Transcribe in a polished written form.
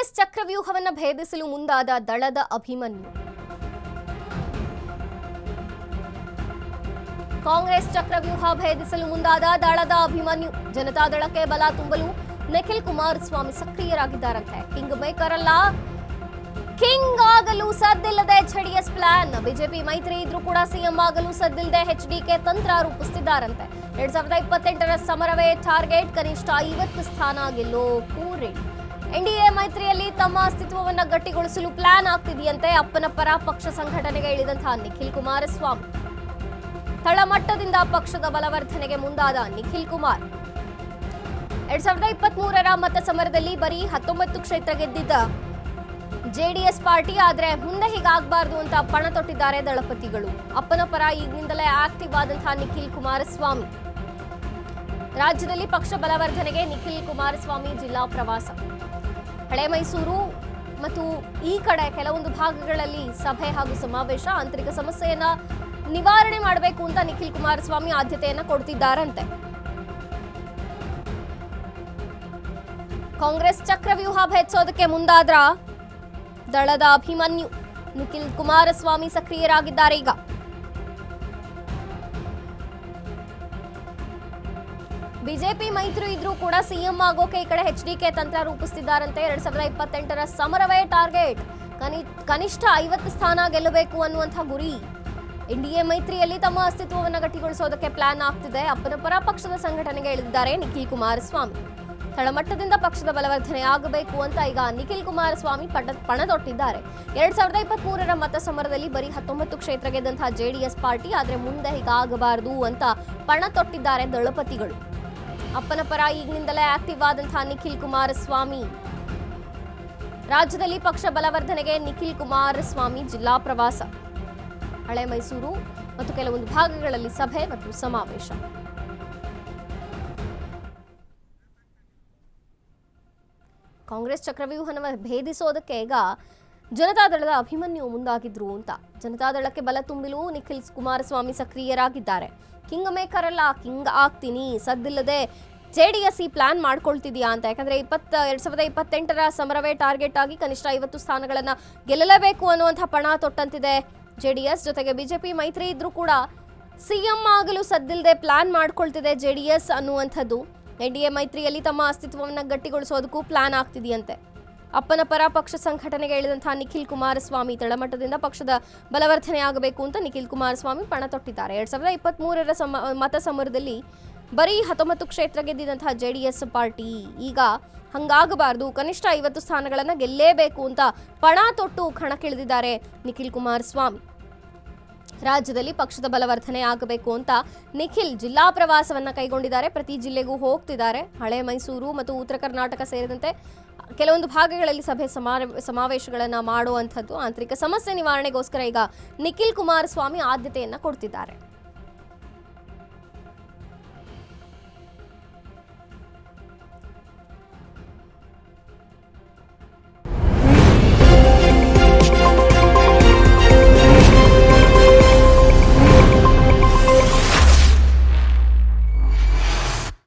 ಕಾಂಗ್ರೆಸ್ ಚಕ್ರವ್ಯೂಹವನ್ನು ಭೇದಿಸಲು ಮುಂದಾದ ದಳದ ಅಭಿಮನ್ಯು. ಕಾಂಗ್ರೆಸ್ ಚಕ್ರವ್ಯೂಹ ಭೇದಿಸಲು ಮುಂದಾದ ದಳದ ಅಭಿಮನ್ಯು. ಜನತಾದಳಕ್ಕೆ ಬಲ ತುಂಬಲು ನಿಖಿಲ್ ಕುಮಾರಸ್ವಾಮಿ ಸಕ್ರಿಯರಾಗಿದ್ದಾರಂತೆ. ಕಿಂಗ್ ಮೇಕರ್ ಅಲ್ಲ, ಕಿಂಗ್ ಆಗಲು ಸದ್ದಿಲ್ಲದೆ ಜೆಡಿಎಸ್ ಪ್ಲಾನ್. ಬಿಜೆಪಿ ಮೈತ್ರಿ ಇದ್ರೂ ಕೂಡ ಸಿಎಂ ಆಗಲು ಸದ್ದಿಲ್ಲದೆ ಎಚ್ಡಿಕೆ ತಂತ್ರ ರೂಪಿಸುತ್ತಿದ್ದಾರಂತೆ. 2028ರ ಸಮರವೇ ಟಾರ್ಗೆಟ್. ಕನಿಷ್ಠ 50 ಸ್ಥಾನ ಗೆಲ್ಲೋಕು ರೆಡಿ. ಎನ್ಡಿಎ ಮೈತ್ರಿಯಲ್ಲಿ ತಮ್ಮ ಅಸ್ತಿತ್ವವನ್ನು ಗಟ್ಟಿಗೊಳಿಸಲು ಪ್ಲಾನ್ ಆಗ್ತಿದೆಯಂತೆ. ಅಪ್ಪನ ಪರ ಪಕ್ಷ ಸಂಘಟನೆಗೆ ಇಳಿದಂತಹ ನಿಖಿಲ್ ಕುಮಾರಸ್ವಾಮಿ. ತಳಮಟ್ಟದಿಂದ ಪಕ್ಷದ ಬಲವರ್ಧನೆಗೆ ಮುಂದಾದ ನಿಖಿಲ್ ಕುಮಾರ್ 2023ರ ಮತ ಸಮರದಲ್ಲಿ ಬರೀ 19 ಕ್ಷೇತ್ರ ಗೆದ್ದಿದ್ದ ಜೆಡಿಎಸ್ ಪಾರ್ಟಿ. ಆದ್ರೆ ಮುಂದೆ ಹೀಗಾಗಬಾರ್ದು ಅಂತ ಪಣ ತೊಟ್ಟಿದ್ದಾರೆ ದಳಪತಿಗಳು. ಅಪ್ಪನ ಪರ ಈಗಿನಿಂದಲೇ ಆಕ್ಟಿವ್ ಆದಂತಹ ನಿಖಿಲ್ ಕುಮಾರಸ್ವಾಮಿ. ರಾಜ್ಯದಲ್ಲಿ ಪಕ್ಷ ಬಲವರ್ಧನೆಗೆ ನಿಖಿಲ್ ಕುಮಾರಸ್ವಾಮಿ ಜಿಲ್ಲಾ ಪ್ರವಾಸ. ಹಳೆ ಮೈಸೂರು ಮತ್ತು ಈ ಕಡೆ ಕೆಲವೊಂದು ಭಾಗಗಳಲ್ಲಿ ಸಭೆ ಹಾಗೂ ಸಮಾವೇಶ. ಆಂತರಿಕ ಸಮಸ್ಯೆಯನ್ನ ನಿವಾರಣೆ ಮಾಡಬೇಕು ಅಂತ ನಿಖಿಲ್ ಕುಮಾರಸ್ವಾಮಿ ಆದ್ಯತೆಯನ್ನ ಕೊಡ್ತಿದ್ದಾರಂತೆ. ಕಾಂಗ್ರೆಸ್ ಚಕ್ರವ್ಯೂಹ ಭೇದಿಸೋದಕ್ಕೆ ಮುಂದಾದ್ರ ದಳದ ಅಭಿಮನ್ಯು. ನಿಖಿಲ್ ಕುಮಾರಸ್ವಾಮಿ ಸಕ್ರಿಯರಾಗಿದ್ದಾರೆ. ಈಗ ಬಿಜೆಪಿ ಮೈತ್ರಿ ಇದ್ರೂ ಕೂಡ ಸಿಎಂ ಆಗೋಕೆ ಈ ಕಡೆ ಎಚ್ಡಿಕೆ ತಂತ್ರ ರೂಪಿಸುತ್ತಿದ್ದಾರಂತೆ. 2028ರ ಸಮರವೇ ಟಾರ್ಗೆಟ್. ಕನಿಷ್ಠ 50 ಸ್ಥಾನ ಗೆಲ್ಲಬೇಕು ಅನ್ನುವಂಥ ಗುರಿ. ಎನ್ಡಿಎ ಮೈತ್ರಿಯಲ್ಲಿ ತಮ್ಮ ಅಸ್ತಿತ್ವವನ್ನು ಗಟ್ಟಿಗೊಳಿಸೋದಕ್ಕೆ ಪ್ಲಾನ್ ಆಗ್ತಿದೆ. ಅಪ್ಪನ ಪರ ಪಕ್ಷದ ಸಂಘಟನೆಗೆ ಇಳಿದಿದ್ದಾರೆ ನಿಖಿಲ್ ಕುಮಾರಸ್ವಾಮಿ. ತಳಮಟ್ಟದಿಂದ ಪಕ್ಷದ ಬಲವರ್ಧನೆ ಆಗಬೇಕು ಅಂತ ಈಗ ನಿಖಿಲ್ ಕುಮಾರಸ್ವಾಮಿ ಪಣ ತೊಟ್ಟಿದ್ದಾರೆ. 2023ರ ಮತ ಸಮರದಲ್ಲಿ ಬರೀ 19 ಕ್ಷೇತ್ರ ಗೆದ್ದಂತಹ ಜೆಡಿಎಸ್ ಪಾರ್ಟಿ. ಆದ್ರೆ ಮುಂದೆ ಹೀಗಾಗಬಾರದು ಅಂತ ಪಣ ತೊಟ್ಟಿದ್ದಾರೆ ದಳಪತಿಗಳು. ಅಪ್ಪನ ಪರ ಈಗಿನಿಂದಲೇ ಆಕ್ಟಿವ್ ಆದಂತಹ ನಿಖಿಲ್ ಕುಮಾರಸ್ವಾಮಿ. ರಾಜ್ಯದಲ್ಲಿ ಪಕ್ಷ ಬಲವರ್ಧನೆಗೆ ನಿಖಿಲ್ ಕುಮಾರಸ್ವಾಮಿ ಜಿಲ್ಲಾ ಪ್ರವಾಸ. ಹಳೆ ಮೈಸೂರು ಮತ್ತು ಕೆಲವೊಂದು ಭಾಗಗಳಲ್ಲಿ ಸಭೆ ಮತ್ತು ಸಮಾವೇಶ. ಕಾಂಗ್ರೆಸ್ ಚಕ್ರವ್ಯೂಹವನ್ನು ಭೇದಿಸೋದಕ್ಕೆ ಈಗ ಜನತಾದಳದ ಅಭಿಮನ್ಯು ಮುಂದಾಗಿದ್ರು ಅಂತ. ಜನತಾದಳಕ್ಕೆ ಬಲ ತುಂಬಲು ನಿಖಿಲ್ ಕುಮಾರಸ್ವಾಮಿ ಸಕ್ರಿಯರಾಗಿದ್ದಾರೆ. ಕಿಂಗ್ ಮೇಕರ್ ಅಲ್ಲ, ಕಿಂಗ್ ಆಗ್ತೀನಿ, ಸದ್ದಿಲ್ಲದೆ ಜೆಡಿಎಸ್ ಈ ಪ್ಲಾನ್ ಮಾಡ್ಕೊಳ್ತಿದ್ಯಾ ಅಂತ. ಯಾಕಂದ್ರೆ 2028ರ ಸಮರವೇ ಟಾರ್ಗೆಟ್ ಆಗಿ ಕನಿಷ್ಠ 50 ಸ್ಥಾನಗಳನ್ನ ಗೆಲ್ಲಲೇಬೇಕು ಅನ್ನುವಂಥ ಪಣ ತೊಟ್ಟಂತಿದೆ ಜೆಡಿಎಸ್. ಜೊತೆಗೆ ಬಿಜೆಪಿ ಮೈತ್ರಿ ಇದ್ರೂ ಕೂಡ ಸಿಎಂ ಆಗಲು ಸದ್ದಿಲ್ಲದೆ ಪ್ಲಾನ್ ಮಾಡ್ಕೊಳ್ತಿದೆ ಜೆಡಿಎಸ್ ಅನ್ನುವಂಥದ್ದು. ಎನ್ಡಿಎ ಮೈತ್ರಿಯಲ್ಲಿ ತಮ್ಮ ಅಸ್ತಿತ್ವವನ್ನು ಗಟ್ಟಿಗೊಳಿಸೋದಕ್ಕೂ ಪ್ಲಾನ್ ಆಗ್ತಿದೆಯಂತೆ. ಅಪ್ಪನ ಪರ ಪಕ್ಷ ಸಂಘಟನೆಗೆ ಇಳಿದಂತಹ ನಿಖಿಲ್ ಕುಮಾರಸ್ವಾಮಿ. ತಳಮಟ್ಟದಿಂದ ಪಕ್ಷದ ಬಲವರ್ಧನೆ ಆಗಬೇಕು ಅಂತ ನಿಖಿಲ್ ಕುಮಾರಸ್ವಾಮಿ ಪಣ ತೊಟ್ಟಿದ್ದಾರೆ. 2023ರ ಮತ ಸಮರದಲ್ಲಿ ಬರೀ 19 ಕ್ಷೇತ್ರ ಗೆದ್ದಿದ್ದಂತಹ ಜೆಡಿಎಸ್ ಪಾರ್ಟಿ. ಈಗ ಹಂಗಾಗಬಾರ್ದು, ಕನಿಷ್ಠ 50 ಸ್ಥಾನಗಳನ್ನು ಗೆಲ್ಲೇಬೇಕು ಅಂತ ಪಣ ತೊಟ್ಟು ಕಣಕ್ಕಿಳಿದಿದ್ದಾರೆ ನಿಖಿಲ್ ಕುಮಾರಸ್ವಾಮಿ. ರಾಜ್ಯದಲ್ಲಿ ಪಕ್ಷದ ಬಲವರ್ಧನೆ ಆಗಬೇಕು ಅಂತ ನಿಖಿಲ್ ಜಿಲ್ಲಾ ಪ್ರವಾಸವನ್ನ ಕೈಗೊಂಡಿದ್ದಾರೆ. ಪ್ರತಿ ಜಿಲ್ಲೆಗೂ ಹೋಗ್ತಿದ್ದಾರೆ. ಹಳೆ ಮೈಸೂರು ಮತ್ತು ಉತ್ತರ ಕರ್ನಾಟಕ ಸೇರಿದಂತೆ ಕೆಲವೊಂದು ಭಾಗಗಳಲ್ಲಿ ಸಭೆ ಸಮಾವೇಶಗಳನ್ನ ಮಾಡುವಂಥದ್ದು. ಆಂತರಿಕ ಸಮಸ್ಯೆ ನಿವಾರಣೆಗೋಸ್ಕರ ಈಗ ನಿಖಿಲ್ ಕುಮಾರಸ್ವಾಮಿ ಆದ್ಯತೆಯನ್ನ ಕೊಡ್ತಿದ್ದಾರೆ.